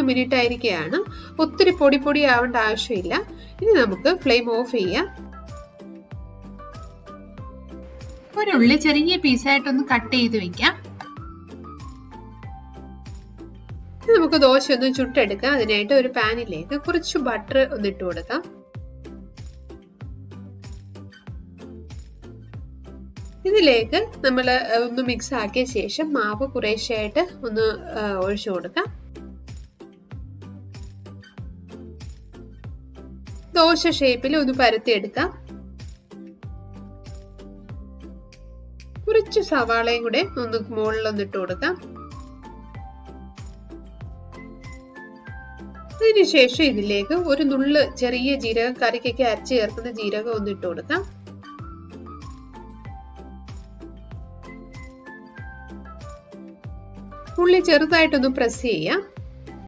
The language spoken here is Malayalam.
2-3 മിനിറ്റ് ആയിരിക്കുകയാണ്. ഒത്തിരി പൊടി ആവേണ്ട ആവശ്യമില്ല. ഇനി നമുക്ക് ഫ്ലെയിം ഓഫ് ചെയ്യാം. ഒരു ഉള്ളി ചെറിയ പീസായിട്ടൊന്ന് കട്ട് ചെയ്ത് വെക്കാം. നമുക്ക് ദോശ ഒന്ന് ചുട്ടെടുക്കാം. അതിനായിട്ട് ഒരു പാനിലേക്ക് കുറച്ച് ബട്ടർ ഒന്ന് ഇട്ട് കൊടുക്കാം. ഇതിലേക്ക് നമ്മൾ ഒന്ന് മിക്സ് ആക്കിയ ശേഷം മാവ് കുറേശ്ശെയായിട്ട് ഒന്ന് ഒഴിച്ചു കൊടുക്കാം. ദോശ ഷേപ്പിൽ ഒന്ന് പരത്തിയെടുക്കാം. കുറച്ച് സവാളയും കൂടെ ഒന്ന് മുകളിലൊന്ന് ഇട്ട് കൊടുക്കാം. അതിനുശേഷം ഇതിലേക്ക് ഒരു നുള്ള് ചെറിയ ജീരകം, കറിക്കൊക്കെ അരച്ച് ചേർക്കുന്ന ജീരകം ഒന്ന് ഇട്ട് കൊടുക്കാം. ഉള്ളി ചെറുതായിട്ടൊന്ന് പ്രസ് ചെയ്യാം.